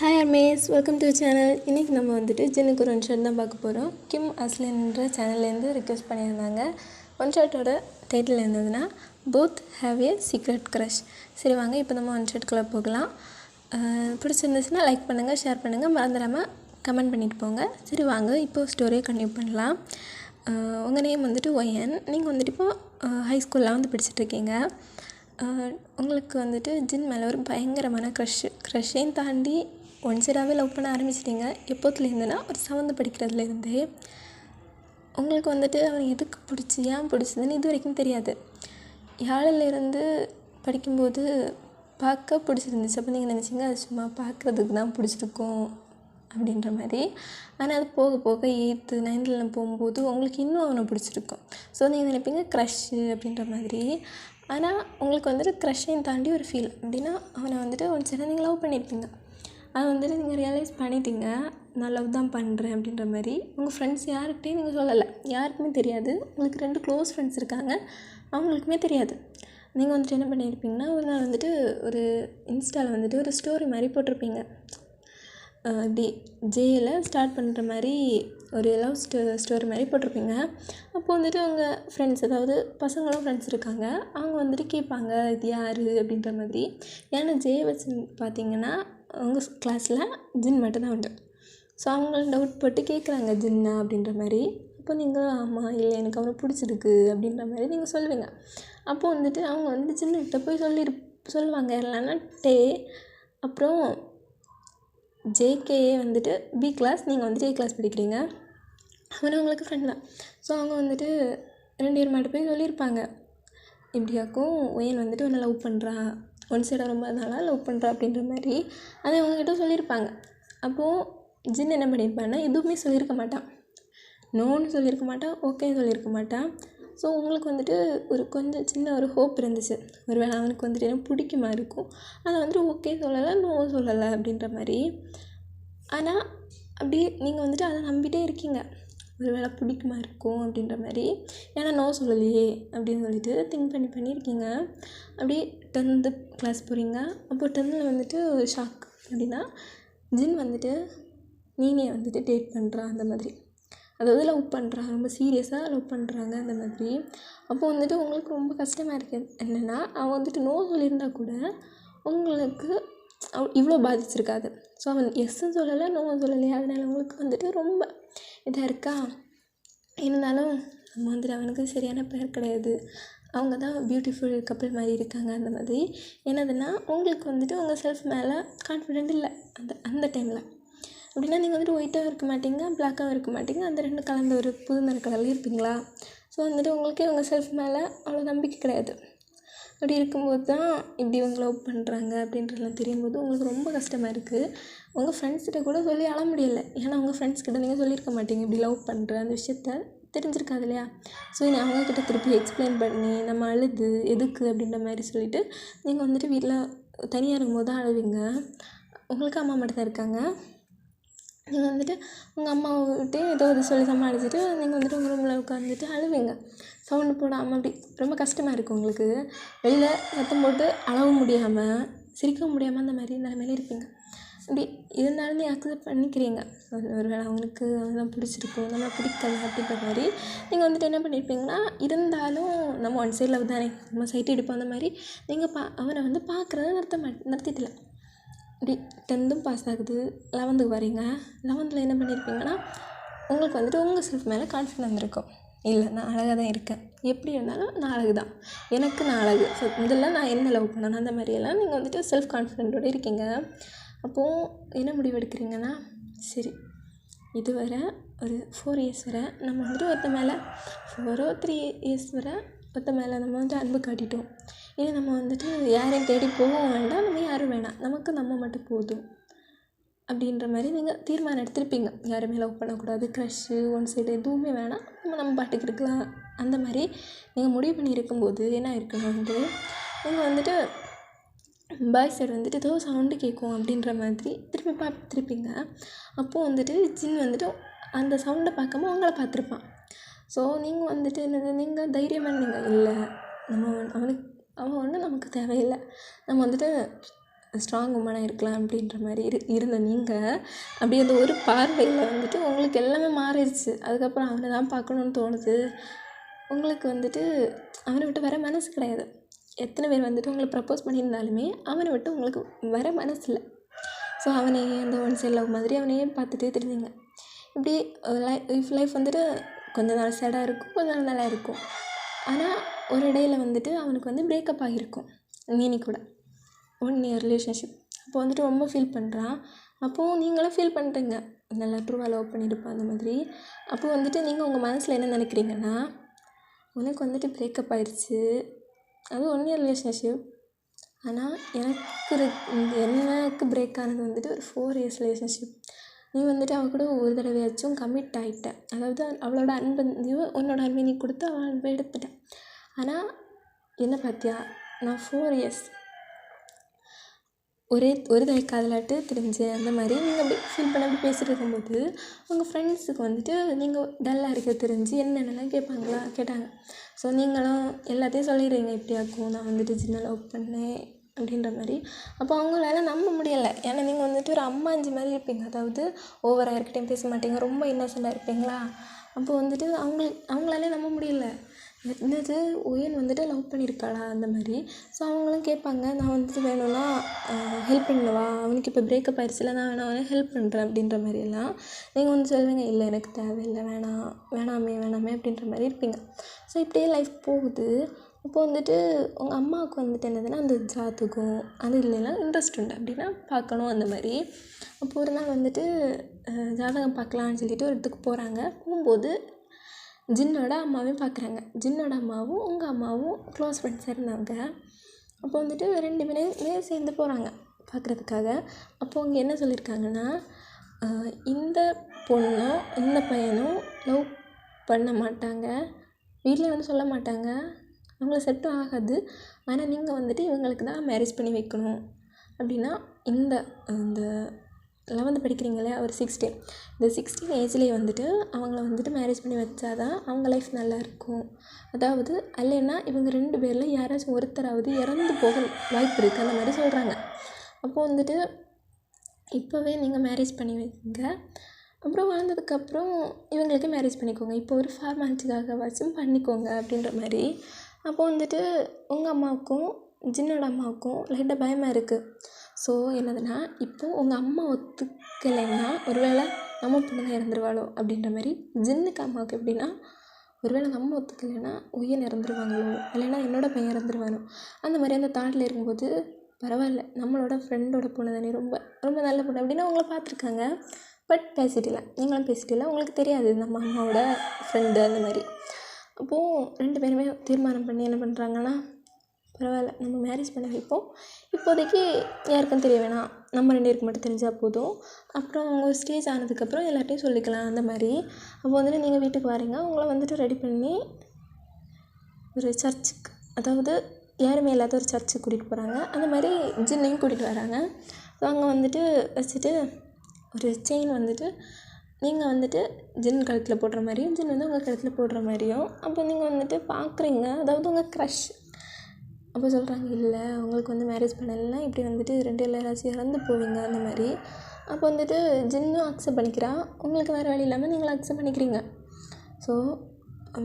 Hi armies, welcome to channel. இன்றைக்கி நம்ம வந்துட்டு ஜின்னுக்கு ஒரு ஒன் ஷாட் தான் பார்க்க போகிறோம். கிம் அஸ்லின்ற சேனல்லேருந்து ரிக்வெஸ்ட் பண்ணியிருந்தாங்க. ஒன் ஷாட்டோட டைட்டில் இருந்ததுன்னா both have A secret crush. சரி வாங்க, இப்போ நம்ம ஒன் ஷாட்குள்ளே போகலாம். பிடிச்சிருந்துச்சுன்னா லைக் பண்ணுங்கள், ஷேர் பண்ணுங்கள், மறந்துடாமல் கமெண்ட் பண்ணிட்டு போங்க. சரி வாங்க, இப்போது ஸ்டோரியை கண்டினியூ பண்ணலாம். உங்கள் நேம் வந்துட்டு ஒயன். நீங்கள் வந்துட்டு இப்போது ஹை ஸ்கூலில் வந்து படிச்சுட்ருக்கீங்க. உங்களுக்கு வந்துட்டு ஜின் மேலே ஒரு பயங்கரமான க்ரஷ்ஷையும் தாண்டி ஒன் சைடாகவே லவ் பண்ண ஆரம்பிச்சிட்டிங்க. எப்போத்துலேருந்துன்னா ஒரு 7th படிக்கிறதுலேருந்தே உங்களுக்கு வந்துட்டு அவன் எதுக்கு ஏன் பிடிச்சதுன்னு இது வரைக்கும் தெரியாது. யாழிலேருந்து படிக்கும்போது பார்க்க பிடிச்சிருந்துச்சு. அப்போ நீங்கள் நினச்சிங்க அது சும்மா பார்க்குறதுக்கு தான் பிடிச்சிருக்கும் அப்படின்ற மாதிரி. ஆனால் அது போக போக 8th 9th போகும்போது உங்களுக்கு இன்னும் அவனை பிடிச்சிருக்கும். ஸோ நீங்கள் நினைப்பீங்க க்ரஷ்ஷு அப்படின்ற மாதிரி. ஆனால் உங்களுக்கு வந்துட்டு க்ரஷ்ஷையும் தாண்டி ஒரு ஃபீல் அப்படின்னா அவனை வந்துட்டு ஒன் சைடாக நீங்கள் லவ் பண்ணியிருப்பீங்க. அதை வந்துட்டு நீங்கள் ரியலைஸ் பண்ணிட்டீங்க, நான் லவ் தான் பண்ணுறேன் அப்படின்ற மாதிரி. உங்கள் ஃப்ரெண்ட்ஸ் யார்கிட்டையும் நீங்கள் சொல்லலை, யாருக்குமே தெரியாது. உங்களுக்கு 2 க்ளோஸ் ஃப்ரெண்ட்ஸ் இருக்காங்க, அவங்களுக்குமே தெரியாது. நீங்கள் வந்துட்டு என்ன பண்ணியிருப்பீங்கன்னா, ஒரு நாள் வந்துட்டு ஒரு இன்ஸ்டாவில் வந்துட்டு ஒரு ஸ்டோரி மாதிரி போட்டிருப்பீங்க. இப்படி ஜேயில் ஸ்டார்ட் பண்ணுற மாதிரி ஒரு லவ் ஸ்டோரி மாதிரி போட்டிருப்பீங்க. அப்போது வந்துட்டு உங்கள் ஃப்ரெண்ட்ஸ், அதாவது பசங்களும் ஃப்ரெண்ட்ஸ் இருக்காங்க, அவங்க வந்துட்டு கேட்பாங்க இது யார் அப்படின்ற மாதிரி. ஏன்னா ஜே வச்சு பார்த்திங்கன்னா அவங்க கிளாஸில் ஜின் மட்டும்தான் உண்டு. ஸோ அவங்கள டவுட் போட்டு கேட்குறாங்க ஜின்னா அப்படின்ற மாதிரி. அப்போ நீங்கள் ஆமாம் இல்லை எனக்கு அவனை பிடிச்சிருக்கு அப்படின்ற மாதிரி நீங்கள் சொல்லுவீங்க. அப்போது வந்துட்டு அவங்க வந்து ஜின்னுக்கிட்ட போய் சொல்லுவாங்க இல்லைன்னா டே. அப்புறம் ஜேகேஏ வந்துட்டு பி கிளாஸ், நீங்கள் வந்துட்டு ஏ கிளாஸ் படிக்கிறீங்க. அவனை உங்களுக்கு ஃப்ரெண்ட் தான். ஸோ அவங்க வந்துட்டு 2 பேர் மட்டும் போய் சொல்லியிருப்பாங்க, இப்படியாக்கும் ஒயன் வந்துட்டு ஒன்று லவ் பண்ணுறான், ஒன் சைடாக ரொம்ப நாளாக லவ் பண்ணுறா அப்படின்ற மாதிரி அதை அவங்ககிட்ட சொல்லியிருப்பாங்க. அப்போது ஜின் என்ன பண்ணியிருப்பான்னா எதுவுமே சொல்லியிருக்க மாட்டான். நோன்னு சொல்லியிருக்க மாட்டான், ஓகேன்னு சொல்லியிருக்க மாட்டான். ஸோ உங்களுக்கு வந்துட்டு ஒரு கொஞ்சம் சின்ன ஒரு ஹோப் இருந்துச்சு, ஒரு வேளை அவனுக்கு வந்துட்டு எனக்கு பிடிக்குமா இருக்கும், அதை வந்துட்டு ஓகே சொல்லலை, நோ சொல்லலை அப்படின்ற மாதிரி. ஆனால் அப்படி நீங்கள் வந்துட்டு அதை நம்பிட்டே இருக்கீங்க, ஒரு வேளை பிடிக்குமா இருக்கும் அப்படின்ற மாதிரி. ஏன்னா நோ சொல்லலையே அப்படின்னு சொல்லிட்டு திங்க் பண்ணியிருக்கீங்க. அப்படியே 10th கிளாஸ் போகிறீங்க. அப்போது 10th வந்துட்டு ஷாக் அப்படின்னா ஜின் வந்துட்டு நீனே வந்துட்டு டேட் பண்ணுறான் அந்த மாதிரி, அதாவது லவ் பண்ணுறான், ரொம்ப சீரியஸாக லவ் பண்ணுறாங்க அந்த மாதிரி. அப்போது வந்துட்டு உங்களுக்கு ரொம்ப கஷ்டமாக இருக்குது. என்னென்னா அவன் வந்துட்டு நோ சொல்லியிருந்தா கூட உங்களுக்கு இவ்வளோ பாதிச்சிருக்காது. ஸோ அவன் எஸ்ஸும் சொல்லலை நோவும் சொல்லலையே, அதனால் உங்களுக்கு வந்துட்டு ரொம்ப இதாக இருக்கா. இருந்தாலும் நம்ம வந்துட்டு அவனுக்கு சரியான பேர் கிடையாது, அவங்க தான் பியூட்டிஃபுல் கப்பிள் மாதிரி இருக்காங்க அந்த மாதிரி. என்னதுன்னா உங்களுக்கு வந்துட்டு உங்கள் செல்ஃப் மேலே கான்ஃபிடென்ட் இல்லை அந்த டைமில். அப்படின்னா நீங்கள் வந்துட்டு ஒயிட்டாகவும் இருக்க மாட்டீங்க, பிளாக்காகவும் இருக்க மாட்டீங்க, அந்த 2 கலந்த ஒரு புதுமர கலரில் இருப்பீங்களா. ஸோ வந்துட்டு உங்களுக்கே உங்கள் செல்ஃப் மேலே அவ்வளோ நம்பிக்கை கிடையாது. அப்படி இருக்கும்போது தான் இப்படி இவங்க லவ் பண்ணுறாங்க அப்படின்றலாம் தெரியும்போது உங்களுக்கு ரொம்ப கஷ்டமாக இருக்குது. உங்கள் ஃப்ரெண்ட்ஸ்கிட்ட கூட சொல்லி அழ முடியலை. ஏன்னா உங்கள் ஃப்ரெண்ட்ஸ்கிட்ட நீங்கள் சொல்லியிருக்க மாட்டீங்க இப்படி லவ் பண்ணுற அந்த விஷயத்த, தெரிஞ்சிருக்காது இல்லையா. ஸோ நீ அவங்கக்கிட்ட திருப்பி எக்ஸ்பிளைன் பண்ணி நம்ம அழுது எதுக்கு அப்படின்ற மாதிரி சொல்லிவிட்டு நீங்கள் வந்துட்டு வீட்டில் தனியாக இருக்கும்போது தான் அழுவீங்க. உங்களுக்கு அம்மா மட்டும் தான் இருக்காங்க. நீங்கள் வந்துட்டு உங்கள் அம்மாவை விட்டு ஏதோ இது சொல்லி சமாளிச்சுட்டு நீங்கள் வந்துட்டு உங்கள் ரூமில் உட்காந்துட்டு அழுவீங்க, சவுண்டு போடாமல். அப்படி ரொம்ப கஷ்டமாக இருக்குது உங்களுக்கு. வெளியில் சத்தம் போட்டு அழவும் முடியாமல் சிரிக்கவும் முடியாமல் அந்த மாதிரி நிலைமையில இருப்பீங்க. அப்படி இருந்தாலும் நீ அக்செப்ட் பண்ணிக்கிறீங்க, ஒரு வேளை அவங்களுக்கு அவங்களாம் பிடிச்சிருக்கும், நம்ம பிடிக்கல அப்படின்ற மாதிரி. நீங்கள் வந்துட்டு என்ன பண்ணியிருப்பீங்கன்னா, இருந்தாலும் நம்ம ஒன் சைட் லவ் தானே, நம்ம சைட்டு எடுப்போம் அந்த மாதிரி நீங்கள் அவனை வந்து பார்க்குறத நிறுத்திட்டல. இப்படி 10th பாஸ் ஆகுது, 11th வரீங்க. 11th என்ன பண்ணியிருப்பீங்கன்னா உங்களுக்கு வந்துட்டு உங்கள் செல்ஃப் மேலே கான்ஃபிடென்ட் வந்திருக்கும். இல்லை நான் அழகாக தான் இருக்கேன், எப்படி இருந்தாலும் நான் அழகு தான், எனக்கு நான் அழகு, ஸோ முதல்ல நான் என்ன லவ் பண்ணணும் அந்த மாதிரியெல்லாம் நீங்கள் வந்துட்டு செல்ஃப் கான்ஃபிடென்ட்டோடு இருக்கீங்க. அப்போது என்ன முடிவு எடுக்கிறீங்கன்னா, சரி இதுவரை ஒரு 4 years வரை நம்ம வந்துட்டு ஒருத்த மேலே 4 or 3 years வரை ஒருத்த மேலே நம்ம வந்துட்டு அன்பு காட்டிட்டோம். இனி நம்ம வந்துட்டு யாரையும் தேடி போகவும் வேண்டாம், நம்ம யாரும் வேணாம், நமக்கு நம்ம மட்டும் போதும் அப்படின்ற மாதிரி நீங்கள் தீர்மானம் எடுத்திருப்பீங்க. யாருமே லவ் பண்ணக்கூடாது, க்ரஷ்ஷு ஒன் சைடு எதுவுமே வேணாம், நம்ம பாட்டுக்கு இருக்கலாம் அந்த மாதிரி நீங்கள் முடிவு பண்ணி இருக்கும்போது என்ன இருக்குன்னா வந்து நீங்கள் வந்துட்டு பாய் சைடு வந்துட்டு ஏதோ சவுண்டு கேட்கும் அப்படின்ற மாதிரி திருப்பி பார்த்துருப்பீங்க. அப்போது வந்துட்டு ஜின் வந்துட்டு அந்த சவுண்டை பார்க்காம உங்களை பார்த்துருப்பான். ஸோ நீங்கள் வந்துட்டு என்னது, நீங்கள் தைரியமாக நீங்கள் இல்லை, அவன் ஒன்றும் நமக்கு தேவையில்லை, நம்ம வந்துட்டு ஸ்ட்ராங் உமனாக இருக்கலாம் அப்படின்ற மாதிரி இருந்த நீங்கள் அப்படியே அந்த ஒரு பார்வையில் வந்துட்டு உங்களுக்கு எல்லாமே மாறிடுச்சு. அதுக்கப்புறம் அவனை தான் பார்க்கணுன்னு தோணுது. உங்களுக்கு வந்துட்டு அவனை விட்டு வர மனசு கிடையாது. எத்தனை பேர் வந்துட்டு உங்களை ப்ரப்போஸ் பண்ணியிருந்தாலுமே அவனை விட்டு உங்களுக்கு வர மனசு இல்லை. ஸோ அவனையே அந்த ஒன் சைட் லவ் மாதிரி அவனையே பார்த்துட்டே தெரிஞ்சிங்க. இப்படி லைஃப் வந்துட்டு கொஞ்ச நாள் சேடாக இருக்கும், கொஞ்ச நாள் நல்லா இருக்கும். ஆனால் ஒரு இடையில வந்துட்டு அவனுக்கு வந்து பிரேக்கப் ஆகியிருக்கும் மீனி கூட 1 year ரிலேஷன்ஷிப். அப்போ வந்துட்டு ரொம்ப ஃபீல் பண்ணுறான். அப்போது நீங்களும் ஃபீல் பண்ணுறீங்க, நல்லா ட்ரூவாக லவ் பண்ணியிருப்பான் அந்த மாதிரி. அப்போது வந்துட்டு நீங்கள் உங்கள் மனசில் என்ன நினைக்கிறீங்கன்னா, உனக்கு வந்துட்டு பிரேக்கப் ஆகிடுச்சு, அது 1 year ரிலேஷன்ஷிப். ஆனால் எனக்கு பிரேக் ஆனது வந்துட்டு ஒரு 4 years ரிலேஷன்ஷிப். நீ வந்துட்டு அவள் கூட ஒரு தடவையாச்சும் கமிட் ஆகிட்ட, அதாவது அவளோட அன்பு உன்னோட அன்பை நீ கொடுத்து அவள் அன்பை எடுத்துட்டேன். ஆனால் என்ன பார்த்தியா, நான் 4 years ஒரு தடவை காதலாட்டு தெரிஞ்சேன். அந்த மாதிரி நீங்கள் அப்படி ஃபீல் பண்ண அப்படி பேசிட்டு இருக்கும்போது உங்கள் ஃப்ரெண்ட்ஸுக்கு வந்துட்டு நீங்கள் டல்லாக இருக்க தெரிஞ்சு என்னென்னலாம் கேட்டாங்க. ஸோ நீங்களும் எல்லாத்தையும் சொல்லிடுறீங்க, எப்படியாக்கும் நான் வந்துட்டு ஜின்னை லவ் பண்ணேன் அப்படின்ற மாதிரி. அப்போ அவங்களால நம்ப முடியலை. ஏன்னா நீங்கள் வந்துட்டு ஒரு அம்மா அஞ்சு மாதிரி இருப்பீங்க, அதாவது ஓவராக யார்கிட்டையும் பேச மாட்டீங்க, ரொம்ப இன்னசென்ட்டாக இருப்பீங்களா. அப்போ வந்துட்டு அவங்களாலே நம்ப முடியல, என்னது உயன் வந்துட்டு லவ் பண்ணியிருக்காளா அந்த மாதிரி. ஸோ அவங்களும் கேட்பாங்க, நான் வந்துட்டு வேணும்னா ஹெல்ப் பண்ணவா, அவனுக்கு இப்போ பிரேக்கப் ஆயிடுச்சுல, நான் வேணாம் ஹெல்ப் பண்ணுறேன் அப்படின்ற மாதிரியெல்லாம் நீங்கள் வந்து சொல்லுவீங்க. இல்லை எனக்கு தேவையில்லை, வேணாமே அப்படின்ற மாதிரி இருப்பீங்க. ஸோ இப்படியே லைஃப் போகுது. அப்போ வந்துட்டு உங்கள் அம்மாவுக்கு வந்துட்டு என்னதுன்னா அந்த ஜாதகம் அது இல்லைன்னா இன்ட்ரெஸ்ட் உண்டு அப்படின்னா பார்க்கணும் அந்த மாதிரி. அப்போ ஒரு நாள் வந்துட்டு ஜாதகம் பார்க்கலான்னு சொல்லிட்டு ஒரு இடத்துக்கு போகிறாங்க. போகும்போது ஜின்னோட அம்மாவையும் பார்க்குறாங்க. ஜின்னோட அம்மாவும் உங்கள் அம்மாவும் க்ளோஸ் ஃப்ரெண்ட்ஸாக இருந்தாங்க. அப்போ வந்துட்டு 2 பேருமே சேர்ந்து போகிறாங்க பார்க்குறதுக்காக. அப்போது அவங்க என்ன சொல்லியிருக்காங்கன்னா, இந்த பொண்ணும் இந்த பையனும் லவ் பண்ண மாட்டாங்க, வீட்டில் வந்து சொல்ல மாட்டாங்க, அவங்கள செட்டும் ஆகாது. ஆனால் நீங்கள் வந்துட்டு இவங்களுக்கு தான் மேரேஜ் பண்ணி வைக்கணும் அப்படின்னா, இந்த 11th படிக்கிறீங்களே ஒரு 16, இந்த 16 ஏஜ்லேயே வந்துட்டு அவங்கள வந்துட்டு மேரேஜ் பண்ணி வச்சா தான் அவங்க லைஃப் நல்லாயிருக்கும். அதாவது இல்லைன்னா இவங்க 2 பேரில் யாராச்சும் ஒருத்தராவது இறந்து போக வாய்ப்பு இருக்குது அந்த மாதிரி சொல்கிறாங்க. அப்போது வந்துட்டு இப்போவே நீங்கள் மேரேஜ் பண்ணி வைங்க, அப்புறம் வளர்ந்ததுக்கப்புறம் இவங்களுக்கு மேரேஜ் பண்ணிக்கோங்க, இப்போ ஒரு ஃபார்மாலிட்டிக்காகவாச்சும் பண்ணிக்கோங்க அப்படின்ற மாதிரி. அப்போ வந்துட்டு உங்கள் அம்மாவுக்கும் ஜின்னோட அம்மாவுக்கும் லைட்டாக பயமாக இருக்குது. ஸோ என்னதுன்னா, இப்போது உங்கள் அம்மா ஒத்துக்கலைன்னா ஒருவேளை நம்ம பொண்ணு தான் இறந்துருவாளோ அப்படின்ற மாதிரி. ஜின்னுக்கு அம்மாவுக்கு எப்படின்னா, ஒருவேளை நம்ம ஒத்துக்கலைன்னா உயிர் இறந்துருவாங்களோ, இல்லைன்னா என்னோடய பையன் இறந்துருவானோ அந்த மாதிரி அந்த தாட்டில் இருக்கும்போது, பரவாயில்ல நம்மளோட ஃப்ரெண்டோட பொண்ணு தானே, ரொம்ப ரொம்ப நல்ல பொண்ணு அப்படின்னு அவங்கள பார்த்துருக்காங்க. பட் பேசிட்டில்ல, நீங்களும் பேசிட்டில்ல, உங்களுக்கு தெரியாது நம்ம அம்மாவோட ஃப்ரெண்டு அந்த மாதிரி. அப்போது 2 பேருமே தீர்மானம் பண்ணி என்ன பண்ணுறாங்கன்னா, பரவாயில்ல நம்ம மேரேஜ் பண்ண வைப்போம், இப்போதைக்கு யாருக்கும் தெரிய வேணாம், நம்ம 2 பேருக்கு மட்டும் தெரிஞ்சால் போதும், அப்புறம் அவங்க ஒரு ஸ்டேஜ் ஆனதுக்கப்புறம் எல்லார்ட்டையும் சொல்லிக்கலாம் அந்த மாதிரி. அப்போ வந்துட்டு நீங்கள் வீட்டுக்கு வரீங்க, அவங்கள வந்துட்டு ரெடி பண்ணி ஒரு சர்ச்சுக்கு, அதாவது யாருமே இல்லாத ஒரு சர்ச்சுக்கு கூட்டிகிட்டு போகிறாங்க. அந்த மாதிரி ஜின்னையும் கூட்டிகிட்டு வராங்க. ஸோ அங்கே வந்துட்டு வச்சுட்டு ஒரு செயின் வந்துட்டு நீங்கள் வந்துட்டு ஜின் கழுத்தில் போடுற மாதிரியும் ஜின் வந்து உங்கள் கழுத்தில் போடுற மாதிரியும். அப்போ நீங்கள் வந்துட்டு பார்க்குறீங்க, அதாவது உங்கள் க்ரஷ். அப்போ சொல்கிறாங்க, இல்லை உங்களுக்கு வந்து மேரேஜ் பண்ணலைன்னா இப்படி வந்துட்டு 2 யாராச்சும் இறந்து போவீங்க அந்த மாதிரி. அப்போ வந்துட்டு ஜின்னும் அக்செப்ட் பண்ணிக்கிறான், உங்களுக்கு வேறு வழி இல்லாமல் நீங்களும் அக்செப்ட் பண்ணிக்கிறீங்க. ஸோ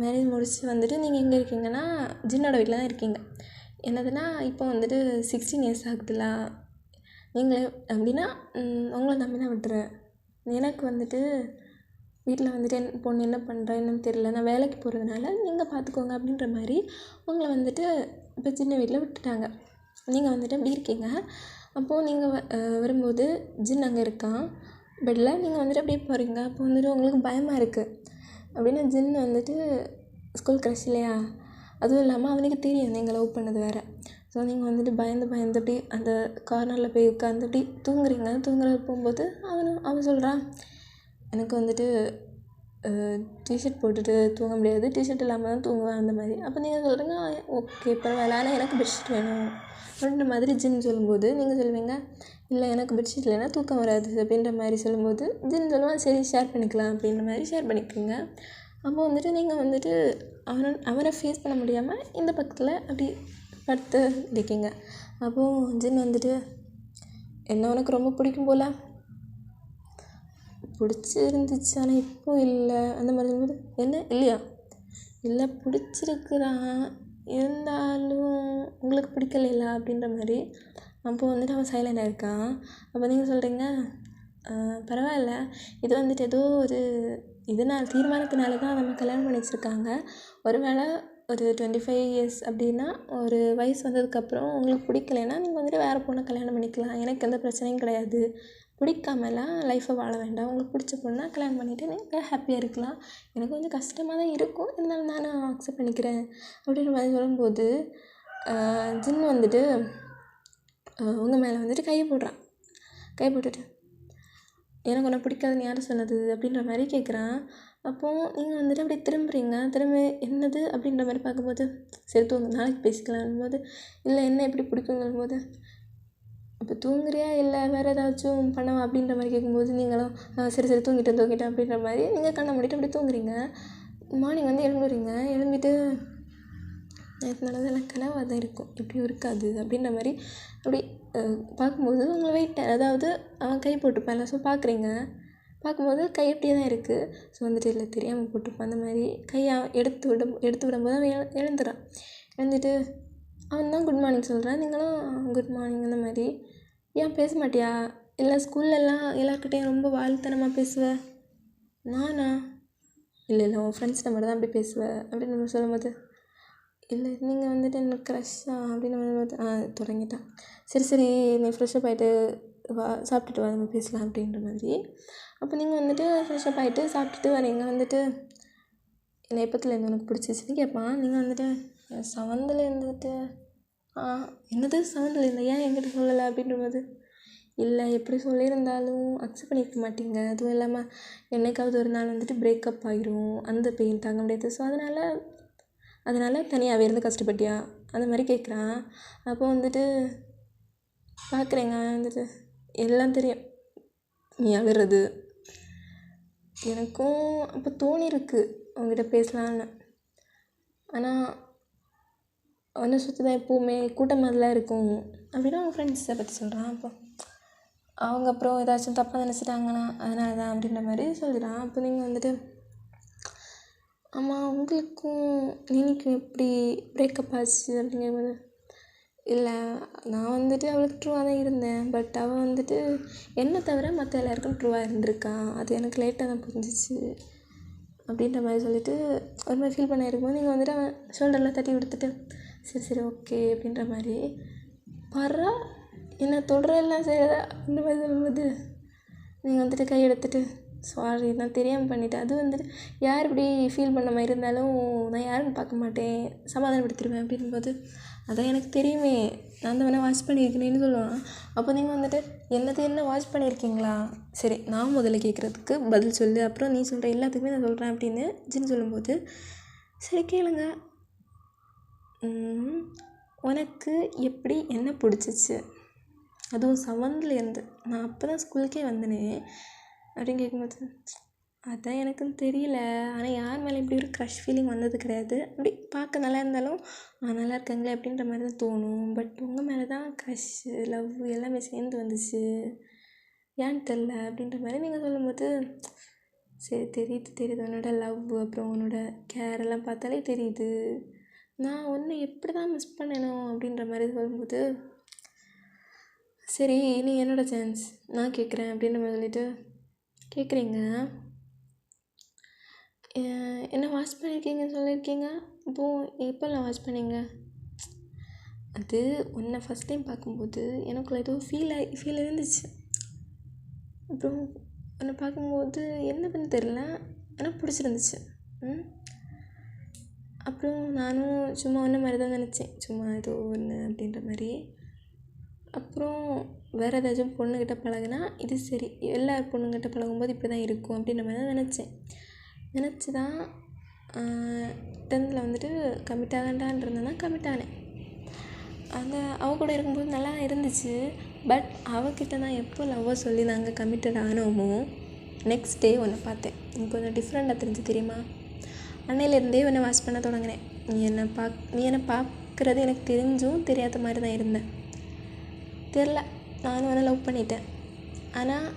மேரேஜ் முடிச்சு வந்துட்டு நீங்கள் எங்கே இருக்கீங்கன்னா ஜின்னோட வீட்டில் தான் இருக்கீங்க. என்னதுன்னா இப்போ வந்துட்டு 16 years ஆகுதுல்ல, நீங்கள் அப்படின்னா உங்களை நம்பி தான் விட்டுறேன். எனக்கு வந்துட்டு வீட்டில் வந்துட்டு என் பொண்ணு என்ன பண்ணுறா என்னன்னு தெரியல, நான் வேலைக்கு போகிறதுனால நீங்கள் பார்த்துக்கோங்க அப்படின்ற மாதிரி உங்களை வந்துட்டு இப்போ சின்ன வீட்டில் விட்டுட்டாங்க. நீங்கள் வந்துட்டு அப்படி இருக்கீங்க. அப்போது நீங்கள் வரும்போது ஜின் அங்கே இருக்கான் பெட்டில், நீங்கள் வந்துட்டு அப்படியே போகிறீங்க. அப்போ வந்துட்டு உங்களுக்கு பயமாக இருக்குது அப்படின்னா, ஜின் வந்துட்டு ஸ்கூல் க்ரஷ் இல்லையா, அதுவும் இல்லாமல் அவனுக்கு தெரியும் நீங்கள் லவ் பண்ணது வேறு. ஸோ நீங்கள் வந்துட்டு பயந்து அப்படி அந்த கார்னரில் போய் உட்காந்து அப்படி தூங்குறீங்க. போகும்போது அவன் சொல்கிறான், எனக்கு வந்துட்டு டிஷர்ட் போட்டுட்டு தூங்க முடியாது, டிஷர்ட் இல்லாமல் தான் தூங்குவேன் அந்த மாதிரி. அப்போ நீங்கள் சொல்கிறீங்க, ஓகே பரவாயில்ல, ஆனால் எனக்கு பெட்ஷீட் வேணும் அப்படின்ற மாதிரி ஜின் சொல்லும்போது நீங்கள் சொல்லுவீங்க, இல்லை எனக்கு பெட்ஷீட் இல்லைன்னா தூக்கம் வராது அப்படின்ற மாதிரி சொல்லும்போது ஜின் சொல்லுவான், சரி ஷேர் பண்ணிக்கலாம் அப்படின்ற மாதிரி ஷேர் பண்ணிக்கோங்க. அப்போ வந்துட்டு நீங்கள் வந்துட்டு அவனை ஃபேஸ் பண்ண முடியாமல் இந்த பக்கத்தில் அப்படி படுத்து இருக்கீங்க. அப்போது ஜின் வந்துட்டு, என்ன உனக்கு ரொம்ப பிடிக்கும் போல, பிடிச்சிருந்துச்சு ஆனால் இப்போ இல்லை அந்த மாதிரி சொல்லும்போது, என்ன இல்லையா, இல்லை பிடிச்சிருக்குறான் இருந்தாலும் உங்களுக்கு பிடிக்கலையா அப்படின்ற மாதிரி. அப்போ வந்துட்டு அவன் சைலண்டாக இருக்கான். அப்போ நீங்கள் சொல்கிறீங்க, பரவாயில்ல, இது வந்துட்டு ஏதோ ஒரு இதனால் தீர்மானத்தினால தான் நம்ம கல்யாணம் பண்ணி வச்சுருக்காங்க. ஒரு வேளை ஒரு 25 இயர்ஸ் அப்படின்னா ஒரு வயசு வந்ததுக்கப்புறம் உங்களுக்கு பிடிக்கலைன்னா நீங்கள் வந்துட்டு வேறு பொண்ணை கல்யாணம் பண்ணிக்கலாம். எனக்கு எந்த பிரச்சனையும் கிடையாது. பிடிக்காமலாம் லைஃப்பை வாழ வேண்டாம். உங்களுக்கு பிடிச்ச பொண்ணாக கல்யாணம் பண்ணிவிட்டு நீங்கள் ஹாப்பியாக இருக்கலாம். எனக்கு கொஞ்சம் கஷ்டமாக தான் இருக்கும், இருந்தாலும் நான் அக்செப்ட் பண்ணிக்கிறேன் அப்படின்ற மாதிரி சொல்லும்போது, ஜின் வந்துட்டு உங்கள் மேலே வந்துட்டு கையை போடுறான். கை போட்டுட்டு, எனக்கு உன்னை பிடிக்காதுன்னு யார் சொன்னது அப்படின்ற மாதிரி கேட்குறான். அப்போது நீங்கள் வந்துட்டு அப்படியே திரும்ப என்னது அப்படின்ற மாதிரி பார்க்கும்போது, சரி தூங்கு, நாளைக்கு பேசிக்கலாம்னும் போது, இல்லை என்ன எப்படி பிடிக்குங்கும் போது, இப்போ தூங்குறியா இல்லை வேறு ஏதாச்சும் பண்ணவா அப்படின்ற மாதிரி கேட்கும்போது, நீங்களும் சரி தூங்கிட்டேன் அப்படின்ற மாதிரி நீங்கள் கண்ணை மூடிட்டு அப்படி தூங்குறீங்க. மார்னிங் வந்து எழும்பிட்டு நேற்று நடந்ததெல்லாம் கனவாக தான் இருக்கும், இப்படியும் இருக்காது அப்படின்ற மாதிரி அப்படி பார்க்கும்போது உங்களை வெயிட், அதாவது அவன் கை போட்டுப்பான்ல, ஸோ பார்க்கும்போது கை அப்படியே தான் இருக்குது. ஸோ வந்துட்டு இல்லை தெரியாமல் போட்டுப்பான். அந்த மாதிரி கையை எடுத்து விடும்போது அவன் எழுந்துறான். எழுந்துட்டு அவன் தான் குட் மார்னிங் சொல்கிறான், நீங்களும் குட் மார்னிங் அந்த மாதிரி. ஏன் பேச மாட்டியா, இல்லை ஸ்கூல்லலாம் எல்லாருக்கிட்டையும் ரொம்ப வாழ்த்தனமாக பேசுவேன். நானா, இல்லை உன் ஃப்ரெண்ட்ஸ்கிட்ட மட்டும் தான் அப்படி பேசுவேன் அப்படின்னு நம்ம சொல்லும்போது, இல்லை நீங்கள் வந்துட்டு எனக்கு க்ரஷ்ஷா அப்படின்னு வரும்போது தொடங்கிட்டான். சரி நீ ஃப்ரெஷ்ஷப் ஆகிட்டு வா, சாப்பிட்டுட்டு வா, நம்ம பேசலாம் அப்படின்ற மாதிரி. அப்போ நீங்கள் வந்துட்டு ஃப்ரெஷ்ஷப் ஆகிட்டு சாப்பிட்டுட்டு வரீங்க. வந்துட்டு என்னை எப்பத்துலேருந்து உனக்கு பிடிச்சிச்சின்னு கேட்பான். நீங்கள் வந்துட்டு செவன்த்தில் இருந்துட்டு என்னது செவன்த்தில் இருந்தா ஏன் என்கிட்ட சொல்லலை அப்படின்ற போது, இல்லை எப்படி சொல்லியிருந்தாலும் அக்செப்ட் பண்ணிக்க மாட்டீங்க, அதுவும் இல்லாமல் என்னைக்காவது ஒரு நாள் வந்துட்டு பிரேக்கப் ஆகிரும், அந்த பெயின் தாங்க முடியாது, ஸோ அதனால் தனியாகவே இருந்து கஷ்டப்பட்டியா அந்த மாதிரி கேட்குறான். அப்போ வந்துட்டு பார்க்குறேங்க, வந்துட்டு எல்லாம் தெரியும், நீ அழுறது எனக்கும் அப்போ தோணியிருக்கு அவங்ககிட்ட பேசலான்னு. ஆனால் அவனை சுற்றி தான் எப்போவுமே கூட்டம் மாதிரிலாம் இருக்கும் அப்படின்னா அவங்க ஃப்ரெண்ட்ஸை பற்றி சொல்கிறான். அப்போ அவங்க அப்புறம் ஏதாச்சும் தப்பாக நினச்சிட்டாங்கன்னா அதனால தான் அப்படின்ற மாதிரி சொல்லிடுறான். அப்போ நீங்கள் வந்துட்டு, ஆமாம் உங்களுக்கும் நீனிக்கும் எப்படி பிரேக்கப் ஆச்சு அப்படிங்கும்போது, இல்லை நான் வந்துட்டு அவளுக்கு ட்ரூவாக தான் இருந்தேன், பட் அவள் வந்துட்டு என்னை தவிர மற்ற எல்லாருக்கும் ட்ரூவாக இருந்திருக்கான், அது எனக்கு லேட்டாக தான் புரிஞ்சிச்சு அப்படின்ற மாதிரி சொல்லிவிட்டு ஒரு மாதிரி ஃபீல் பண்ண இருக்கும்போது நீங்கள் வந்துட்டு அவன் ஷோல்டரில் தட்டி கொடுத்துட்டு சரி ஓகே அப்படின்ற மாதிரி, பர்றா என்னை தொடரெல்லாம் செய்கிற அப்படின்ற மாதிரி சொல்லும்போது நீங்கள் வந்துட்டு கை எடுத்துட்டு, சாரி நான் தெரியாமல் பண்ணிட்டேன், அது வந்துட்டு யார் இப்படி ஃபீல் பண்ண மாதிரி இருந்தாலும் நான் யாருன்னு பார்க்க மாட்டேன், சமாதானப்படுத்திடுவேன் அப்படின்போது, அதான் எனக்கு தெரியுமே, நான் தான் வேணால் வாட்ச் பண்ணியிருக்கேன்னு சொல்லுவான். அப்போ நீங்கள் வந்துட்டு என்ன வாட்ச் பண்ணியிருக்கீங்களா, சரி நான் முதல்ல கேட்குறதுக்கு பதில் சொல்லு, அப்புறம் நீ சொல்கிற எல்லாத்துக்குமே நான் சொல்கிறேன் அப்படின்னு ஜின் சொல்லும்போது, சரி கேளுங்க, உனக்கு எப்படி என்ன பிடிச்சிச்சு, அதுவும் செவன்த்லேருந்து, நான் அப்போ தான் ஸ்கூலுக்கே வந்தேனே அப்படின்னு கேட்கும்போது, அதான் எனக்கும் தெரியல, ஆனால் யார் மேலே இப்படி ஒரு க்ரஷ் ஃபீலிங் வந்தது கிடையாது, அப்படி பார்க்க நல்லா இருந்தாலும் நல்லா இருக்காங்களே அப்படின்ற மாதிரி தான் தோணும், பட் உங்கள் மேலே தான் க்ரஷ்ஷு லவ் எல்லாமே சேர்ந்து வந்துச்சு, ஏன்னு தெரில அப்படின்ற மாதிரி நீங்கள் சொல்லும்போது, சரி தெரியுது உன்னோட லவ் அப்புறம் உன்னோட கேர் எல்லாம் பார்த்தாலே தெரியுது, நான் ஒன்று எப்படி தான் மிஸ் பண்ணணும் அப்படின்ற மாதிரி சொல்லும்போது, சரி நீ என்னோடய சான்ஸ் நான் கேட்குறேன் அப்படின்ற மாதிரி சொல்லிட்டு கேட்குறீங்க, என்ன வாட்ச் பண்ணியிருக்கீங்கன்னு சொல்லியிருக்கீங்க, இப்போது எப்போல்லாம் வாட்ச் பண்ணீங்க, அது உன்னை ஃபஸ்ட் டைம் பார்க்கும்போது எனக்குள்ள ஏதோ ஃபீல் இருந்துச்சு, அப்புறம் உன்னை பார்க்கும்போது என்ன பண்ண தெரில, ஆனால் பிடிச்சிருந்துச்சு, அப்புறம் நானும் சும்மா ஒன்றை மாதிரி தான் நினச்சேன், சும்மா ஏதோ ஒன்று அப்படின்ற மாதிரி, அப்புறம் வேறு ஏதாச்சும் பொண்ணுக்கிட்ட பழகுனா இது சரி, எல்லா பொண்ணுங்கிட்ட பழகும்போது இப்படி தான் இருக்கும் அப்படின்ற மாதிரி தான் நினச்சி தான் 10th வந்துட்டு கமிட் ஆகண்டான்றதுனா கமிட் ஆனேன். அந்த அவள் கூட இருக்கும்போது நல்லா இருந்துச்சு, பட் அவகிட்ட நான் எப்போ லவ்வாக சொல்லி நாங்கள் கமிட்டட் ஆனோமோ நெக்ஸ்ட் டே ஒன்று பார்த்தேன், எனக்கு கொஞ்சம் டிஃப்ரெண்ட்டாக தெரிஞ்சு தெரியுமா, அன்னையிலேருந்தே உன்னை வாட்ச் பண்ண தொடங்கினேன், நீ என்னை பார்க்குறது எனக்கு தெரிஞ்சும் தெரியாத மாதிரி தான் இருந்தேன், தெரில நானும் வந்து லவ் பண்ணிட்டேன். ஆனால்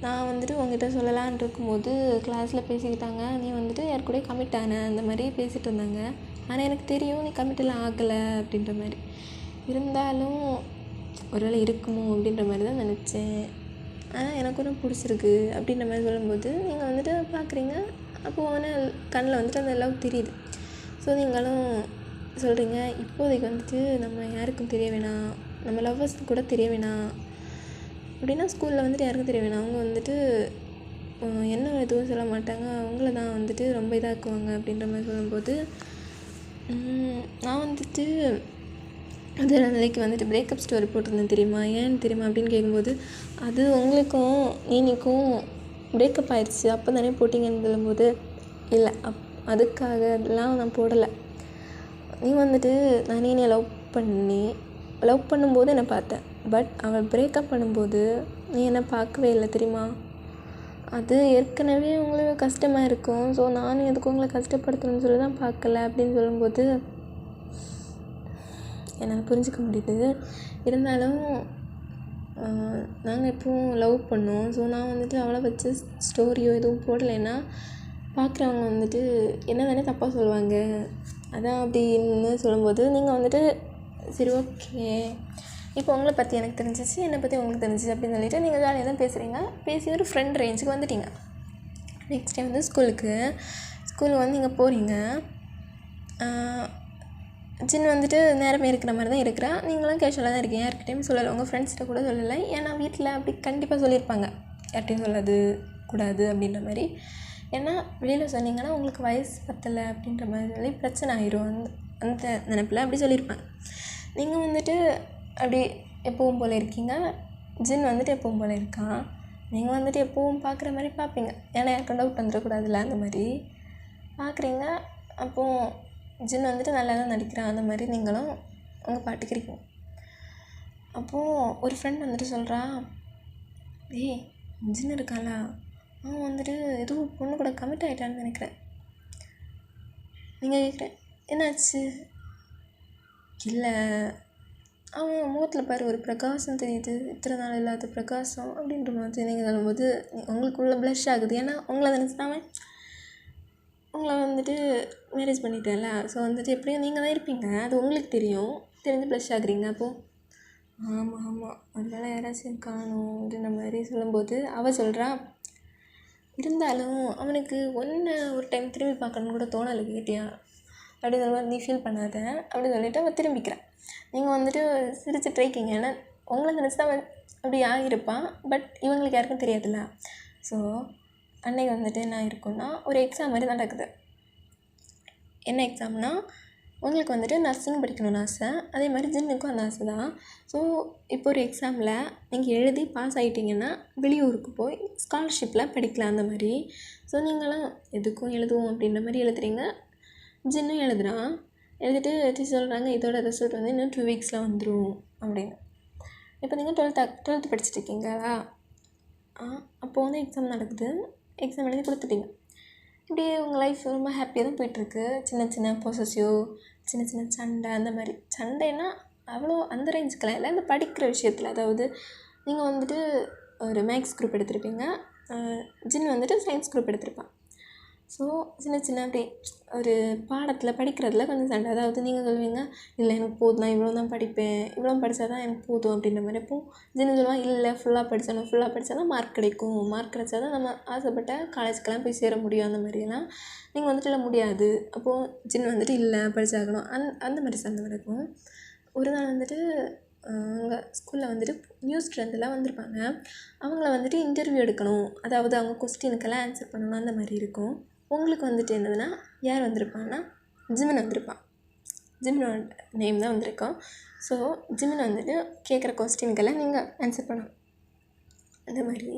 நான் வந்துட்டு உங்ககிட்ட சொல்லலான் இருக்கும்போது கிளாஸில் பேசிக்கிட்டாங்க, நீ வந்துட்டு யார் கூட கமிட் ஆன அந்த மாதிரி பேசிகிட்டு இருந்தாங்க. ஆனால் எனக்கு தெரியும் நீ கமிட்டெல்லாம் ஆகலை அப்படின்ற மாதிரி. இருந்தாலும் ஒருவேளை இருக்குமோ அப்படின்ற மாதிரி தான் நினச்சேன். ஆனால் எனக்கு ஒன்றும் பிடிச்சிருக்கு அப்படின்ற மாதிரி சொல்லும்போது நீங்கள் வந்துட்டு பார்க்குறீங்க. அப்போது ஆனால் கண்ணில் வந்துட்டு அந்த லவ் தெரியுது. ஸோ நீங்களும் சொல்கிறீங்க, இப்போதைக்கு வந்துட்டு நம்ம யாருக்கும் தெரிய வேணாம், நம்ம லவ்வர்ஸ்க்கு கூட தெரிய வேணாம் அப்படின்னா ஸ்கூலில் வந்துட்டு யாருக்கும் தெரிய வேணாம், அவங்க வந்துட்டு என்ன எதுவும் சொல்ல மாட்டாங்க, அவங்கள தான் வந்துட்டு ரொம்ப இதாக்குவாங்க அப்படின்ற மாதிரி சொல்லும்போது நான் வந்துட்டு அது நாளைக்கு வந்துட்டு பிரேக்கப் ஸ்டோரி போட்டிருந்தேன் தெரியுமா, ஏன்னு தெரியுமா அப்படின்னு கேட்கும்போது, அது உங்களுக்கும் நீனிக்கும் பிரேக்கப் ஆயிடுச்சு அப்போ தானே போட்டிங்கன்னு சொல்லும்போது, இல்லை அதுக்காக அதெல்லாம் நான் போடலை. நீ வந்துட்டு நான் நீனை லவ் பண்ணும்போது என்னை பார்த்தேன். பட் அவள் பிரேக்கப் பண்ணும்போது நீ என்னை பார்க்கவே இல்லை தெரியுமா. அது ஏற்கனவே உங்களுக்கு கஷ்டமாக இருக்கும். ஸோ நானும் எதுக்கும் உங்களை கஷ்டப்படுத்தணும்னு சொல்லி தான் பார்க்கல அப்படின்னு சொல்லும்போது என்னால் புரிஞ்சிக்க முடியுது. இருந்தாலும் நாங்கள் எப்பவும் லவ் பண்ணோம். ஸோ நான் வந்துட்டு அவளை வச்சு ஸ்டோரியோ எதுவும் போடலைன்னா பார்க்குறவங்க வந்துட்டு என்ன தானே தப்பாக சொல்லுவாங்க. அதான் அப்படின்னு சொல்லும்போது நீங்கள் வந்துட்டு சரி ஓகே, இப்போ உங்களை பற்றி எனக்கு தெரிஞ்சிச்சு, என்னை பற்றி உங்களுக்கு தெரிஞ்சிச்சு அப்படின்னு சொல்லிவிட்டு நீங்கள் ஜாலியாக தான் பேசுகிறீங்க. பேசி ஒரு ஃப்ரெண்ட் ரேஞ்சுக்கு வந்துட்டீங்க. நெக்ஸ்ட் டைம் வந்து ஸ்கூலுக்கு வந்து நீங்கள் போகிறீங்க. ஜின் வந்துட்டு நேரமே இருக்கிற மாதிரி தான் இருக்கிறா. நீங்களும் கேஷுவலாக தான் இருக்கீங்க. யார்கிட்டையும் சொல்லலை, உங்கள் ஃப்ரெண்ட்ஸ்கிட்ட கூட சொல்லலை. ஏன்னா வீட்டில் அப்படி கண்டிப்பாக சொல்லியிருப்பாங்க, யார்கிட்டையும் சொல்லாது கூடாது அப்படின்ற மாதிரி. ஏன்னா வெளியில் சொன்னீங்கன்னா உங்களுக்கு வயசு பத்தலை அப்படின்ற மாதிரி சொல்லி பிரச்சனை ஆயிரும். அந்த நினப்பில் அப்படி சொல்லியிருப்பாங்க. நீங்கள் வந்துட்டு அப்படி எப்பவும் போல் இருக்கீங்க. ஜின் வந்துட்டு எப்பவும் போல் இருக்கான். நீங்கள் வந்துட்டு எப்பவும் பார்க்குற மாதிரி பார்ப்பீங்க. ஏன்னா யாருக்கும் டவுட் வந்துடக்கூடாதுல்ல, அந்த மாதிரி பார்க்குறீங்க. அப்போது ஜின் வந்துட்டு நல்லா தான் நடிக்கிறான். அந்த மாதிரி நீங்களும் உங்கள் பாட்டுக்கு இருக்கீங்க. அப்போது ஒரு ஃப்ரெண்ட் வந்துட்டு சொல்கிறா, ஏய் ஜின் இருக்கான்ல, அவன் வந்துட்டு எதுவும் பொண்ணு கூட கமிட் ஆகிட்டான்னு நினைக்கிறேன். நீங்கள் கேட்குறேன் என்னாச்சு? இல்லை, அவன் முகத்தில் பாரு ஒரு பிரகாசம் தெரியுது, இத்தனை நாள் இல்லாத பிரகாசம் அப்படின்ற மாதிரி நீங்கள் சொல்லும்போது உங்களுக்குள்ள ப்ளஷ் ஆகுது. ஏன்னா உங்களை நினச்சிட்டாமல் உங்களை வந்துட்டு மேரேஜ் பண்ணிட்டேன்ல. ஸோ வந்துட்டு எப்படியும் நீங்கள் தான் இருப்பீங்க, அது உங்களுக்கு தெரிஞ்சு ப்ளஷ் ஆகுறீங்க. அப்போது ஆமாம் அதனால யாராச்சும் காணும் அப்படின்ற மாதிரி சொல்லும்போது அவள் சொல்கிறா, இருந்தாலும் அவனுக்கு ஒரு டைம் திரும்பி பார்க்கணுன்னு கூட தோணலை கேட்டியா அப்படின்னு சொல்லும்போது நீ ஃபீல் பண்ணாத அப்படின்னு சொல்லிவிட்டு அவள் திரும்பிக்கிறேன். நீங்கள் வந்துட்டு சிரிச்சுட்டு இருக்கீங்க. ஏன்னா உங்களை நினச்சி தான் அவன் அப்படி ஆகியிருப்பான். பட் இவங்களுக்கு யாருக்கும் தெரியாதுல்ல. ஸோ அன்னைக்கு வந்துட்டு என்ன இருக்குன்னா ஒரு எக்ஸாம் மாதிரி நடக்குது. என்ன எக்ஸாம்னா உங்களுக்கு வந்துட்டு நர்சிங் படிக்கணும்னு ஆசை, அதே மாதிரி ஜின்னுக்கும் அந்த ஆசை தான். ஸோ இப்போ ஒரு எக்ஸாமில் நீங்கள் எழுதி பாஸ் ஆகிட்டிங்கன்னா வெளியூருக்கு போய் ஸ்காலர்ஷிப்பில் படிக்கலாம் அந்த மாதிரி. ஸோ நீங்களாம் எதுக்கும் எழுதுவோம் அப்படின்ற மாதிரி எழுதுறீங்க. ஜின்னும் எழுதிட்டு டீச்சர் சொல்கிறாங்க, இதோட ரிசல்ட் வந்து இன்னும் 2 வீக்ஸில் வந்துடும் அப்படின்னு. இப்போ நீங்கள் 12th படிச்சுட்ருக்கீங்களா? அப்போது வந்து எக்ஸாம் நடக்குது. எக்ஸாம் எழுதி கொடுத்துட்டீங்க. இப்படி உங்கள் லைஃப் ரொம்ப ஹாப்பியாக தான் போய்ட்டுருக்கு. சின்ன பொசசிவ், சின்ன சண்டை, அந்த மாதிரி. சண்டைன்னா அவ்வளோ அந்த ரேஞ்சுக்கெல்லாம் இல்லை, இந்த படிக்கிற விஷயத்தில். அதாவது நீங்கள் வந்துட்டு ஒரு மேக்ஸ் குரூப் எடுத்திருப்பீங்க, ஜின் வந்துட்டு சயின்ஸ் குரூப் எடுத்திருப்பான். ஸோ சின்ன அப்படி ஒரு பாடத்தில் படிக்கிறதுல கொஞ்சம் சண்டை. அதாவது நீங்கள் சொல்லுவீங்க, இல்லை எனக்கு போதும், நான் இவ்வளோ தான் படிப்பேன், இவ்வளோ படித்தா தான் எனக்கு போதும் அப்படின்ற மாதிரி. அப்போது ஜின்னு சொல்லுவான், இல்லை ஃபுல்லாக படித்தா தான் மார்க் கிடைக்கும், மார்க் கிடைச்சா தான் நம்ம ஆசைப்பட்ட காலேஜுக்கெல்லாம் போய் சேர முடியும். அந்த மாதிரியெல்லாம் நீங்கள் வந்துட்டு இல்லை முடியாது. அப்போது ஜின் வந்துட்டு இல்லை படித்தாகணும், அந்த மாதிரி சண்டை நடக்கும். ஒரு நாள் வந்துட்டு எங்கள் ஸ்கூலில் வந்துட்டு நியூ ஸ்ட்ரென்த்தெல்லாம் வந்திருப்பாங்க. அவங்கள வந்துட்டு இன்டர்வியூ எடுக்கணும், அதாவது அவங்க கொஸ்டினுக்கெல்லாம் ஆன்சர் பண்ணணும், அந்த மாதிரி இருக்கும். உங்களுக்கு வந்துட்டு என்னதுன்னா யார் வந்திருப்பான்னா ஜிமின் வந்திருப்பான். ஜிமினோட நேம் தான் வந்திருக்கோம். ஸோ ஜிமின் வந்துட்டு கேட்குற கொஸ்டினுக்கெல்லாம் நீங்கள் ஆன்சர் பண்ணணும். அந்த மாதிரி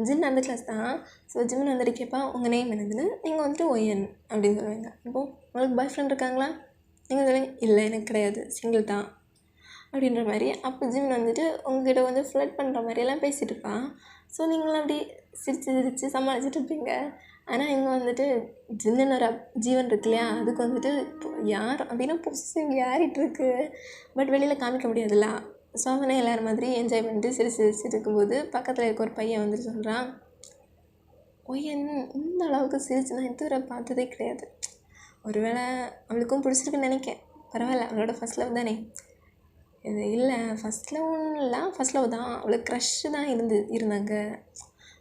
ஜின் அந்த கிளாஸ் தான். ஸோ ஜிமின் வந்துட்டு கேட்பான், உங்கள் நேம் என்னதுன்னு. நீங்கள் வந்துட்டு ஒய்என் அப்படின்னு சொல்லுவீங்க. இப்போது உங்களுக்கு பாய் ஃப்ரெண்ட் இருக்காங்களா? நீங்கள் சொல்லுவீங்க, இல்லை எனக்கு கிடையாது, சிங்கிள் தான் அப்படின்ற மாதிரி. அப்போ ஜிமின் வந்துட்டு உங்கள்கிட்ட வந்து ஃப்ளட் பண்ணுற மாதிரியெல்லாம் பேசிகிட்டு இருப்பான். ஸோ நீங்களும் அப்படி சிரித்து சமாளிச்சுட்டு இருப்பீங்க. ஆனால் இங்கே வந்துட்டு ஜின்னுன்னு ஒரு ஜீவன் இருக்கு இல்லையா, அதுக்கு வந்துட்டு யார் அப்படின்னா பொசிசிவ் ஏறிட்டுருக்கு. பட் வெளியில் காமிக்க முடியாதுல்ல. ஸோ அவனே எல்லோரும் மாதிரி என்ஜாய் பண்ணிட்டு சிரிச்சிட்டு இருக்கும்போது பக்கத்தில் இருக்க ஒரு பையன் வந்துட்டு சொல்கிறான், ஒய்யன் இந்த அளவுக்கு சிரிச்சு நான் இதுவரை பார்த்ததே கிடையாது. ஒருவேளை அவளுக்கும் பிடிச்சிருக்குன்னு நினைக்கேன். பரவாயில்ல, அவளோட ஃபஸ்ட் லவ் தானே. இது இல்லை, ஃபஸ்ட் லவ்னு இல்லை, ஃபஸ்ட் லவ் தான். அவளுக்கு க்ரஷ்ஷு தான் இருந்தாங்க.